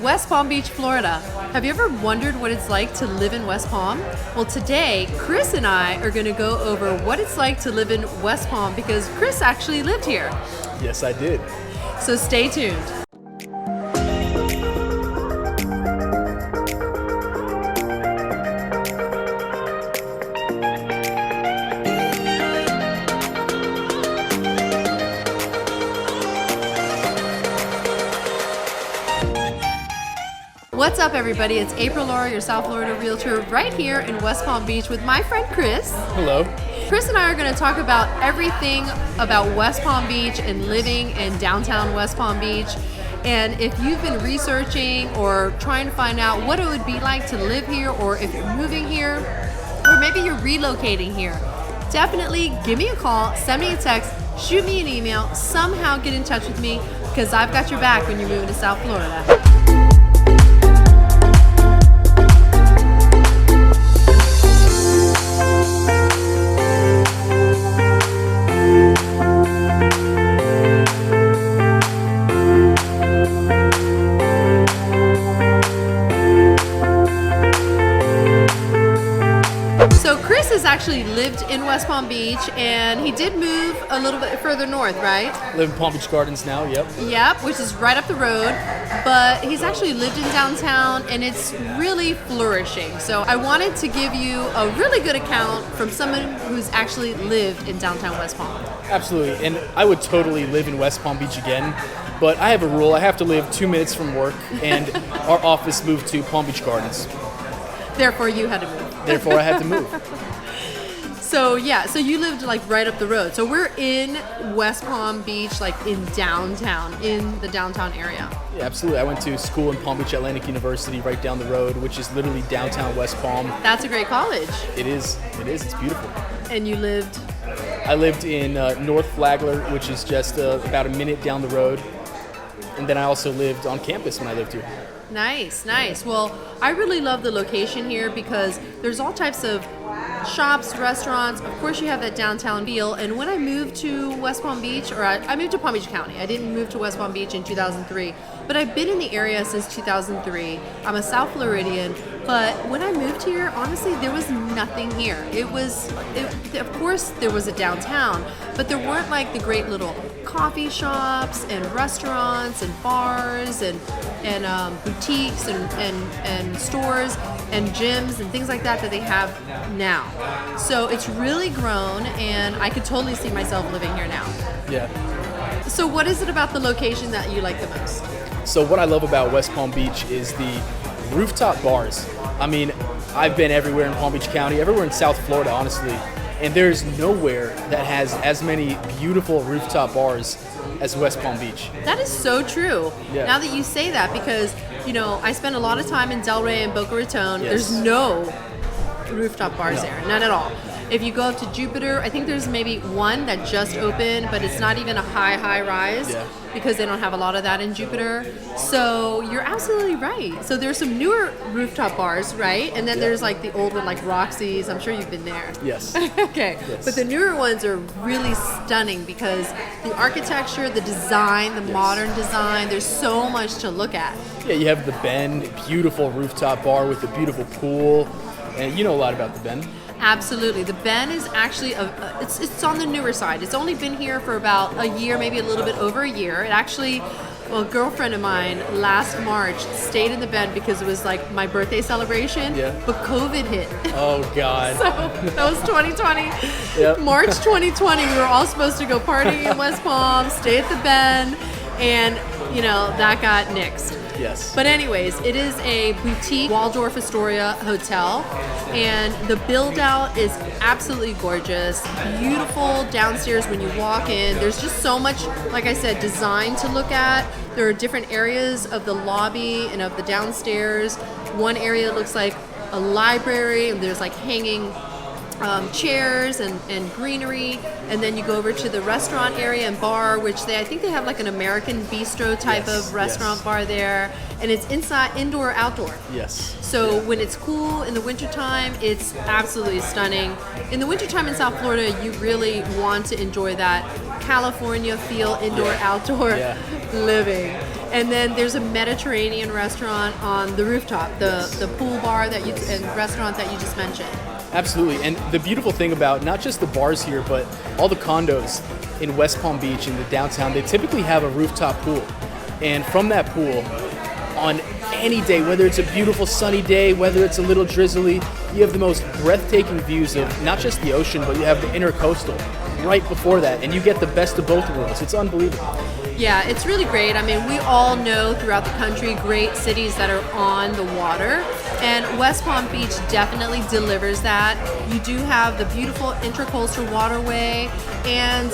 West Palm Beach, Florida. Have you ever wondered what it's like to live in West Palm? Well, today, Chris and I are going to go over what it's like to live in West Palm because Chris actually lived here. Yes, I did. So stay tuned. What's up, everybody? It's April Laura, your South Florida realtor, right here in West Palm Beach with my friend Chris. Hello. Chris and I are going to talk about everything about West Palm Beach and living in downtown West Palm Beach. And if you've been researching or trying to find out what it would be like to live here, or if you're moving here, or maybe you're relocating here, definitely give me a call, send me a text, shoot me an email, somehow get in touch with me because I've got your back when you're moving to South Florida. Actually lived in West Palm Beach, and he did move a little bit further north, right? Live in Palm Beach Gardens now, yep. Yep, which is right up the road, but he's actually lived in downtown, and it's really flourishing. So I wanted to give you a really good account from someone who's actually lived in downtown West Palm. Absolutely, and I would totally live in West Palm Beach again, but I have a rule. I have to live 2 minutes from work, and our office moved to Palm Beach Gardens. Therefore, you had to move. Therefore, I had to move. So yeah, so you lived like right up the road. So we're in West Palm Beach, like in downtown, in the downtown area. Yeah, absolutely. I went to school in Palm Beach Atlantic University right down the road, which is literally downtown West Palm. That's a great college. It is. It's beautiful. And you lived? I lived in North Flagler, which is just about a minute down the road. And then I also lived on campus when I lived here. Nice. Well, I really love the location here because there's all types of shops, restaurants. Of course, you have that downtown feel. And when I moved to West Palm Beach, or I moved to Palm Beach County. I didn't move to West Palm Beach in 2003, but I've been in the area since 2003. I'm a South Floridian, but when I moved here, honestly, there was nothing here. Of course, there was a downtown, but there weren't like the great little coffee shops and restaurants and bars and boutiques and stores and gyms and things like that they have now. So it's really grown, and I could totally see myself living here now. Yeah. So what is it about the location that you like the most? So what I love about West Palm Beach is the rooftop bars. I mean, I've been everywhere in Palm Beach County, everywhere in South Florida, honestly, and there's nowhere that has as many beautiful rooftop bars as West Palm Beach. That is so true. Yeah. Now that you say that, because, I spent a lot of time in Delray and Boca Raton. Yes. There's no rooftop bars No. there, none at all. If you go up to Jupiter, I think there's maybe one that just opened, but it's not even a high rise because they don't have a lot of that in Jupiter. So you're absolutely right. So there's some newer rooftop bars, right? And then there's like the old one, like Roxy's. I'm sure you've been there. Yes. Okay. Yes. But the newer ones are really stunning because the architecture, the design, the modern design, there's so much to look at. Yeah, you have the Bend, beautiful rooftop bar with a beautiful pool, and you know a lot about the Bend. Absolutely. The Bend is actually it's on the newer side. It's only been here for about a year, maybe a little bit over a year. It actually, a girlfriend of mine last March stayed in the Bend because it was like my birthday celebration, but COVID hit. Oh God. So that was 2020. Yep. March 2020, we were all supposed to go partying in West Palm, stay at the Bend, and that got nixed. Yes. But anyways, it is a boutique Waldorf Astoria hotel, and the build out is absolutely gorgeous. Beautiful downstairs when you walk in. There's just so much, like I said, design to look at. There are different areas of the lobby and of the downstairs. One area looks like a library, and there's like hanging chairs and greenery, and then you go over to the restaurant area and bar, which I think they have like an American bistro type of restaurant bar there, and it's indoor, outdoor. Yes. So when it's cool in the wintertime, it's absolutely stunning. In the wintertime in South Florida, you really want to enjoy that California feel, indoor, outdoor. living. And then there's a Mediterranean restaurant on the rooftop, the pool bar and restaurant that you just mentioned. Absolutely. And the beautiful thing about not just the bars here, but all the condos in West Palm Beach in the downtown, they typically have a rooftop pool. And from that pool, on any day, whether it's a beautiful sunny day, whether it's a little drizzly, you have the most breathtaking views of not just the ocean, but you have the intercoastal right before that, and you get the best of both worlds. It's unbelievable. Yeah, it's really great. I mean, we all know throughout the country great cities that are on the water, and West Palm Beach definitely delivers that. You do have the beautiful intercoastal waterway, and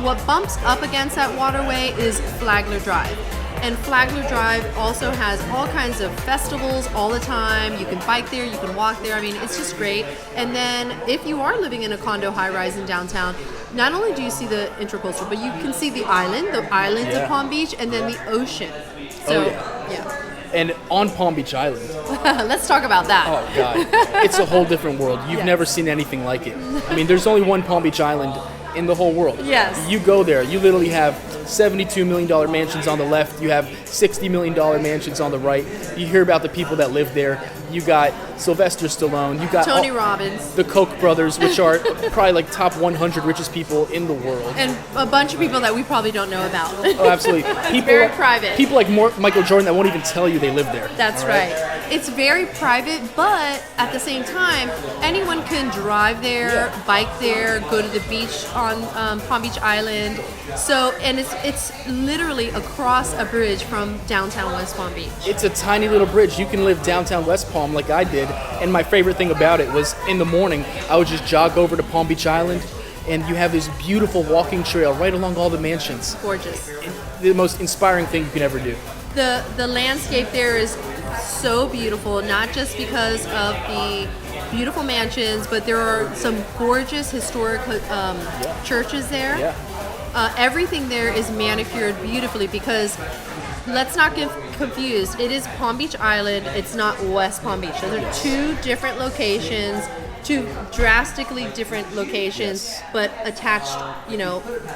what bumps up against that waterway is Flagler Drive. And Flagler Drive also has all kinds of festivals all the time. You can bike there, you can walk there. I mean, it's just great. And then if you are living in a condo high-rise in downtown, not only do you see the intercoastal, but you can see the islands of Palm Beach, and then the ocean. So, yeah. And on Palm Beach Island. Let's talk about that. Oh, God. It's a whole different world. You've never seen anything like it. I mean, there's only one Palm Beach Island in the whole world. Yes. You go there, you literally have $72 million mansions on the left, you have $60 million mansions on the right. You hear about the people that live there. You got Sylvester Stallone, you got Tony Robbins, the Koch brothers, which are probably like top 100 richest people in the world. And a bunch of people that we probably don't know about. Oh, absolutely. People, very private. People like Michael Jordan that won't even tell you they live there. That's right. It's very private, but at the same time, anyone can drive there, bike there, go to the beach on Palm Beach Island. So, and it's literally across a bridge from downtown West Palm Beach. It's a tiny little bridge. You can live downtown West Palm like I did, and my favorite thing about it was in the morning, I would just jog over to Palm Beach Island, and you have this beautiful walking trail right along all the mansions. Gorgeous. The most inspiring thing you can ever do. The landscape there is so beautiful, not just because of the beautiful mansions, but there are some gorgeous historic churches there. Yeah. Everything there is manicured beautifully because let's not get confused. It is Palm Beach Island. It's not West Palm Beach. Those are two different locations, two drastically different locations, but attached,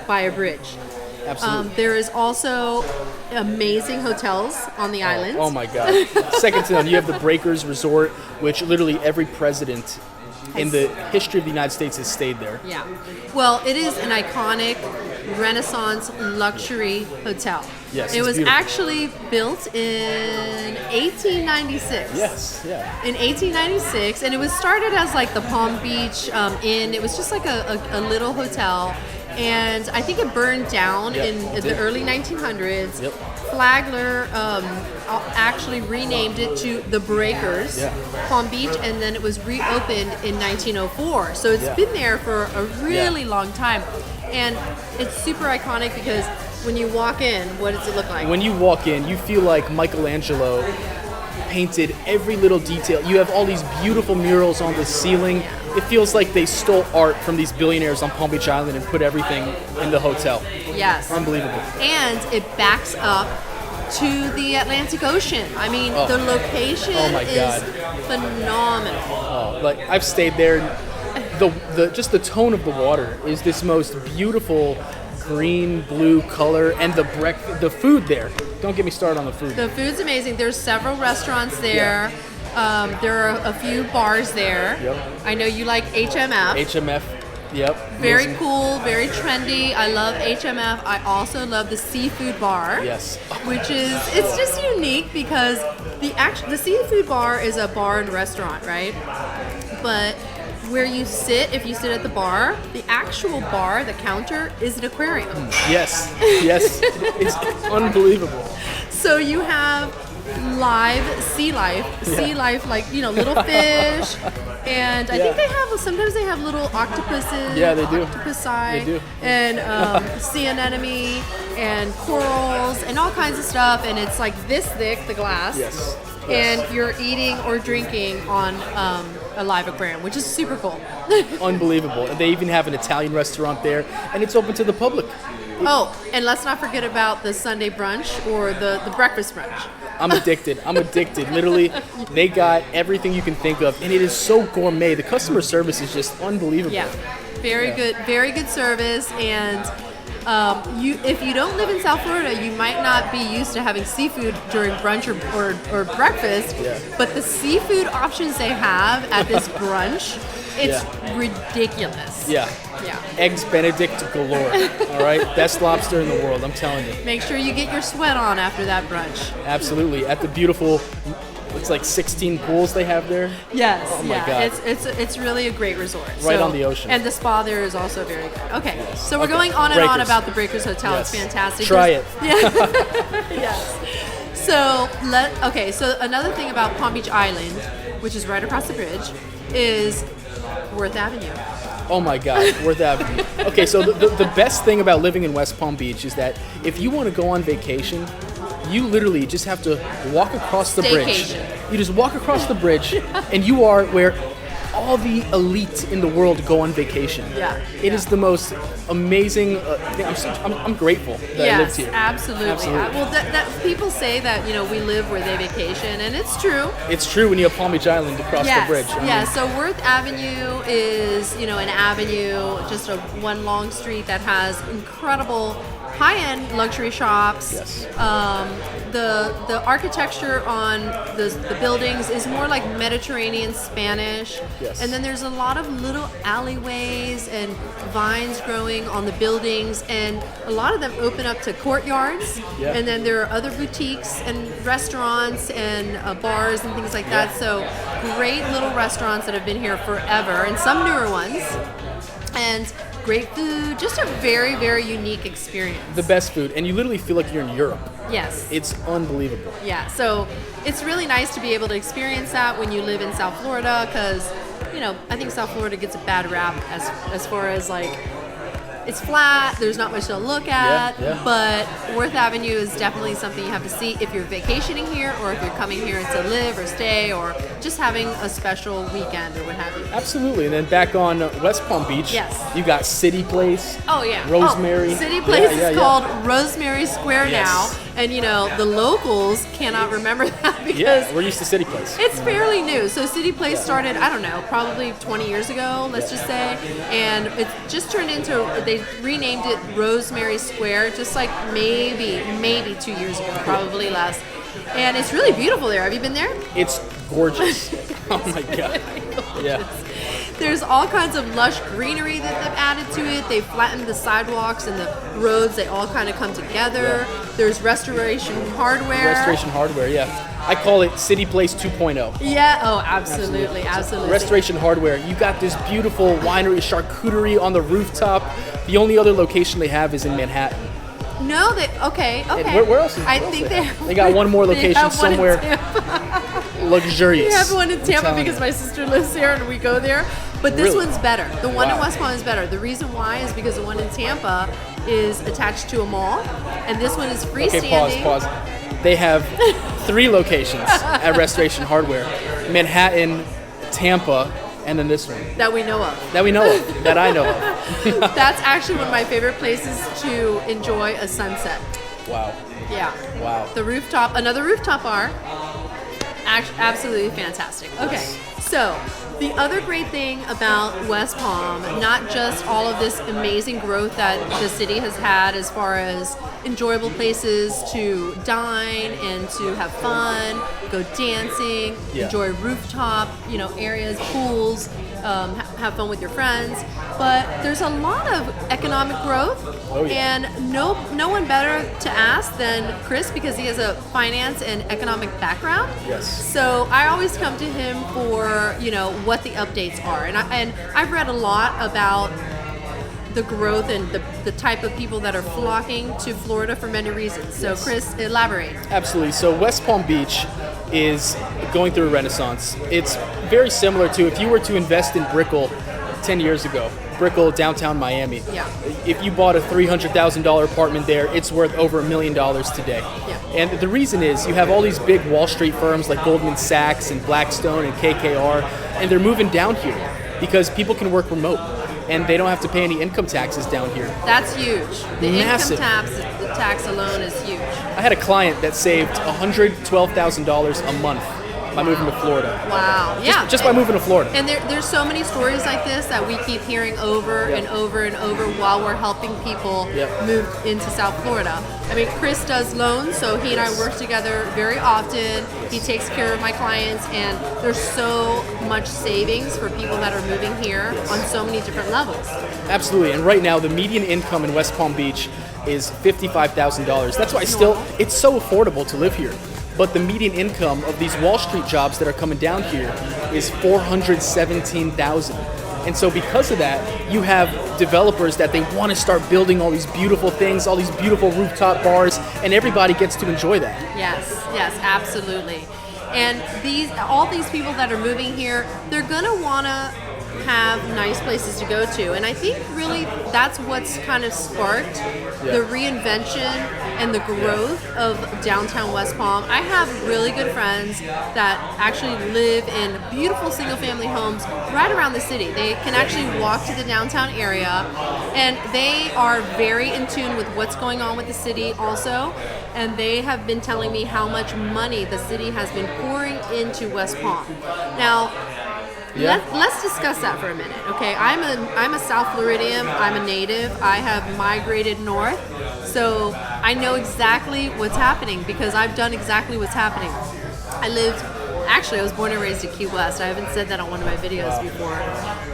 by a bridge. Absolutely. There is also amazing hotels on the island. Oh my God. Second to none, you have the Breakers Resort, which literally every president in the history of the United States has stayed there. Yeah. Well, it is an iconic Renaissance luxury hotel. Yes, it was beautiful. Actually built in 1896. Yes, yeah. In 1896, and it was started as like the Palm Beach Inn. It was just like a little hotel. And I think it burned down in the early 1900s. Yep. Flagler actually renamed it to the Breakers Palm Beach, and then it was reopened in 1904. So it's been there for a really long time. And it's super iconic because when you walk in, what does it look like? When you walk in, you feel like Michelangelo painted every little detail. You have all these beautiful murals on the ceiling. It feels like they stole art from these billionaires on Palm Beach Island and put everything in the hotel. Yes. Unbelievable. And it backs up to the Atlantic Ocean. I mean, the location is phenomenal. Oh, like I've stayed there. Just the tone of the water is this most beautiful green blue color, and the food there. Don't get me started on the food. The food's amazing. There's several restaurants there. There are a few bars there. Yep. I know you like HMF. HMF. Yep. Very Amazing. cool, very trendy. I love HMF. I also love the seafood bar. Yes. Which is, it's just unique because the seafood bar is a bar and restaurant, right? But where you sit, if you sit at the bar, the actual bar, the counter, is an aquarium. Yes. Yes. It's unbelievable. So you have live sea life, like little fish, and I think sometimes they have little octopuses. Yeah, they do. Octopusi, They do. And sea anemone and corals and all kinds of stuff, and it's like this thick, the glass. Yes. And you're eating or drinking on a live aquarium, which is super cool. Unbelievable. And they even have an Italian restaurant there, and it's open to the public. Oh, and let's not forget about the Sunday brunch or the breakfast brunch. I'm addicted. Literally, they got everything you can think of, and it is so gourmet. The customer service is just unbelievable. Yeah, very good service, and If you don't live in South Florida, you might not be used to having seafood during brunch or breakfast. Yeah. But the seafood options they have at this brunch, it's ridiculous. Yeah. Yeah. Eggs Benedict galore. All right, best lobster in the world. I'm telling you. Make sure you get your sweat on after that brunch. Absolutely. At the beautiful, it's like 16 pools they have there. Yes. Oh my God. It's really a great resort. Right on the ocean. And the spa there is also very good. Okay. Yes. So we're Okay. going on and on Breakers. about the Breakers Hotel. Yes. It's fantastic. Try it. Yeah. Yes. So so another thing about Palm Beach Island, which is right across the bridge, is Worth Avenue. Oh my God, Worth Avenue. Okay, so the best thing about living in West Palm Beach is that if you want to go on vacation, you literally just have to walk across the bridge. Staycation. You just walk across the bridge, and you are where all the elite in the world go on vacation. Yeah. It is the most amazing thing. I'm grateful that I lived Yes, here. absolutely. Well, that people say that we live where they vacation, and it's true. It's true when you have Palm Beach Island across the bridge. I mean, Yeah, so Worth Avenue is, an avenue, just a one long street that has incredible high-end luxury shops. Yes. The architecture on the buildings is more like Mediterranean Spanish. Yes. And then there's a lot of little alleyways and vines growing on the buildings, and a lot of them open up to courtyards. Yeah. And then there are other boutiques and restaurants and bars and things like that. So great little restaurants that have been here forever, and some newer ones. And great food, just a very, very unique experience. the best food, and you literally feel like you're in Europe. Yes. It's unbelievable. Yeah, so it's really nice to be able to experience that when you live in South Florida, because, I think South Florida gets a bad rap as far as like, it's flat, there's not much to look at, Yeah. but Worth Avenue is definitely something you have to see if you're vacationing here, or if you're coming here to live or stay, or just having a special weekend or what have you. Absolutely. And then back on West Palm Beach, Yes. you got City Place. Oh yeah, Rosemary. City Place Yeah. is called Rosemary Square Yes. now, and the locals cannot remember that because Yeah, we're used to City Place. it's fairly new. So City Place started, I don't know, probably 20 years ago, let's just say, and it just turned into, they renamed it Rosemary Square just like maybe 2 years ago, probably less. And it's really beautiful there. Have you been there? It's gorgeous. Oh my God. Yeah. There's all kinds of lush greenery that they've added to it. They've flattened the sidewalks and the roads. They all kind of come together. There's Restoration Hardware. Restoration Hardware, yeah. I call it City Place 2.0. Yeah, oh, absolutely. Restoration Hardware. You got this beautiful winery, charcuterie on the rooftop. The only other location they have is in Manhattan. No, okay. And where else? I think they got one more they location have one in somewhere Tampa. luxurious. We have one in I'm Tampa telling because you. my sister lives there and we go there. But this Really? one's better. The one in Wow. West Palm is better. The reason why is because the one in Tampa is attached to a mall, and this one is freestanding. Okay, pause. They have 3 locations at Restoration Hardware: Manhattan, Tampa, and then this one That we know of. that we know of, that I know of. That's actually one of my favorite places to enjoy a sunset. Wow. Yeah. Wow. The rooftop, another rooftop bar. Absolutely fantastic. Okay, so the other great thing about West Palm, not just all of this amazing growth that the city has had as far as enjoyable places to dine and to have fun, go dancing, Yeah. enjoy rooftop, areas, pools, have fun with your friends. But there's a lot of economic growth, Oh, yeah. and no one better to ask than Chris, because he has a finance and economic background. Yes. So I always come to him for what the updates are, and I've read a lot about the growth and the type of people that are flocking to Florida for many reasons. So Yes. Chris, elaborate. Absolutely. So West Palm Beach is going through a renaissance. It's very similar to if you were to invest in Brickell 10 years ago. Brickell, downtown Miami. Yeah. If you bought a $300,000 apartment there, it's worth over $1 million today. Yeah. And the reason is you have all these big Wall Street firms like Goldman Sachs and Blackstone and KKR, and they're moving down here because people can work remote and they don't have to pay any income taxes down here. That's huge. The Massive. the tax alone is huge. I had a client that saved $112,000 a month by moving to Florida. Wow. Yeah. Just by moving to Florida. And there's so many stories like this that we keep hearing over and over and over while we're helping people move into South Florida. I mean, Chris does loans, so he and I work together very often. He takes care of my clients, and there's so much savings for people that are moving here on so many different levels. Absolutely. And right now, the median income in West Palm Beach is $55,000. That's why it's so affordable to live here. But the median income of these Wall Street jobs that are coming down here is $417,000. And so because of that, you have developers that they want to start building all these beautiful things, all these beautiful rooftop bars, and everybody gets to enjoy that. Yes, absolutely. And all these people that are moving here, they're going to want to have nice places to go to. And I think really that's what's kind of sparked the reinvention and the growth of downtown West Palm. I have really good friends that actually live in beautiful single family homes right around the city. They can actually walk to the downtown area, and they are very in tune with what's going on with the city also. And they have been telling me how much money the city has been pouring into West Palm. Now, let's discuss that for a minute, okay? I'm a South Floridian. I'm a native. I have migrated north, so I know exactly what's happening because I've done exactly what's happening. I was born and raised in Key West. I haven't said that on one of my videos before,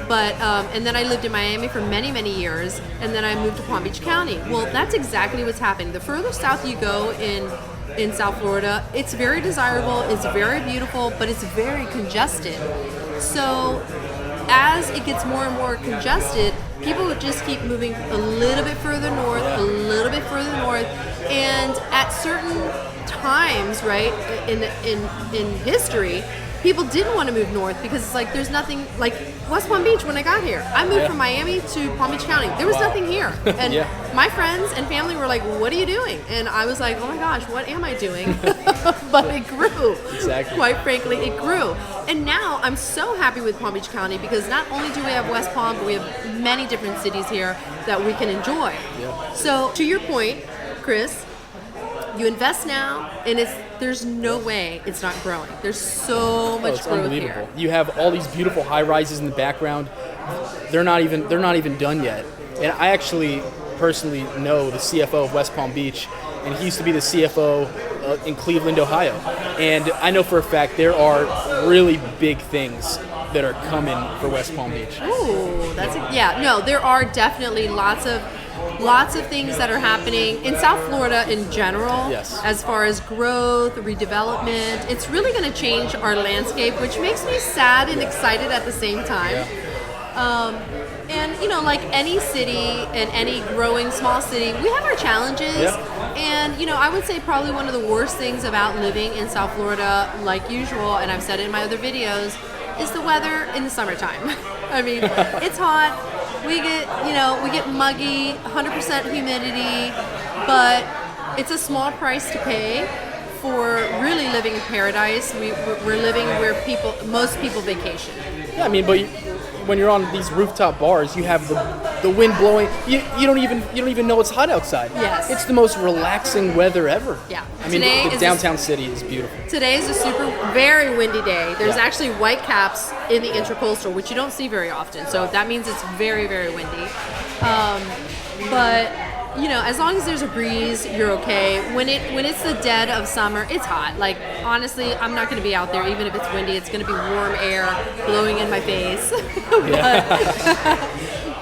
but and then I lived in Miami for many, many years, and then I moved to Palm Beach County. Well, that's exactly what's happening. The further south you go in South Florida, it's very desirable, it's very beautiful, but it's very congested. So as it gets more and more congested, people would just keep moving a little bit further north, and at certain times, right, in history, people didn't want to move north because it's like there's nothing like West Palm Beach. When I got here, I moved from Miami to Palm Beach County. There was nothing here, and my friends and family were like, "What are you doing?" And I was like, "Oh my gosh, what am I doing?" But it grew. Exactly. Quite frankly, it grew. And now I'm so happy with Palm Beach County because not only do we have West Palm, but we have many different cities here that we can enjoy. Yeah. So to your point, Chris, you invest now, and there's no way it's not growing. There's so much it's growth unbelievable. here. You have all these beautiful high rises in the background. They're not even done yet. And I actually personally know the CFO of West Palm Beach, and he used to be the CFO in Cleveland, Ohio. And I know for a fact there are really big things that are coming for West Palm Beach. Ooh, there are definitely lots of things that are happening in South Florida in general. Yes. As far as growth, redevelopment, it's really going to change our landscape, which makes me sad and excited at the same time. Yeah. And like any city and any growing small city, we have our challenges. Yeah. And I would say probably one of the worst things about living in South Florida, like usual, and I've said it in my other videos, is the weather in the summertime. I mean, it's hot. We get muggy, 100% humidity, but it's a small price to pay for really living in paradise. We're living where most people vacation. Yeah, I mean, but when you're on these rooftop bars, you have the wind blowing. You don't even know it's hot outside. Yes. It's the most relaxing weather ever. Yeah. I mean, the downtown city is beautiful. Today is a very windy day. There's actually white caps in the Intracoastal, which you don't see very often. So that means it's very, very windy. But as long as there's a breeze, you're okay. When it's the dead of summer, it's hot. Like, honestly, I'm not going to be out there even if it's windy. It's going to be warm air blowing in my face.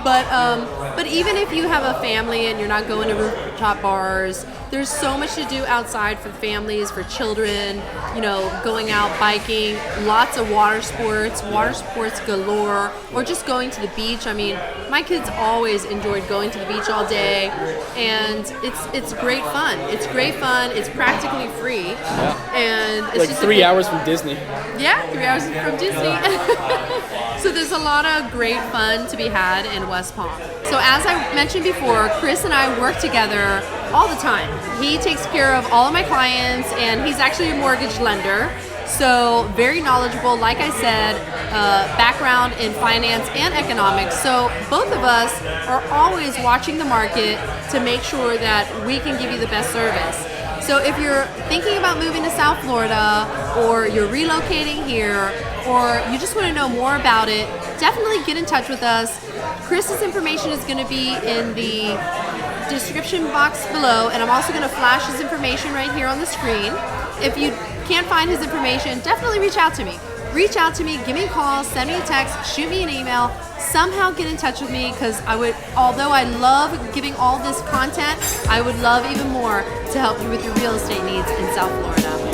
But even if you have a family and you're not going to rooftop bars, there's so much to do outside for families, for children, going out biking, lots of water sports galore, or just going to the beach. I mean, my kids always enjoyed going to the beach all day, and it's great fun. It's great fun. It's practically free. Yeah. And it's like just 3 hours from Disney. Yeah, 3 hours from Disney. So there's a lot of great fun to be had in West Palm. So as I mentioned before, Chris and I work together all the time. He takes care of all of my clients, and he's actually a mortgage lender. So very knowledgeable, like I said, background in finance and economics. So both of us are always watching the market to make sure that we can give you the best service. So if you're thinking about moving to South Florida, or you're relocating here, or you just want to know more about it, definitely get in touch with us. Chris's information is going to be in the description box below, and I'm also going to flash his information right here on the screen. If you can't find his information, definitely reach out to me. Reach out to me, give me a call, send me a text, shoot me an email, somehow get in touch with me, because although I love giving all this content, I would love even more to help you with your real estate needs in South Florida.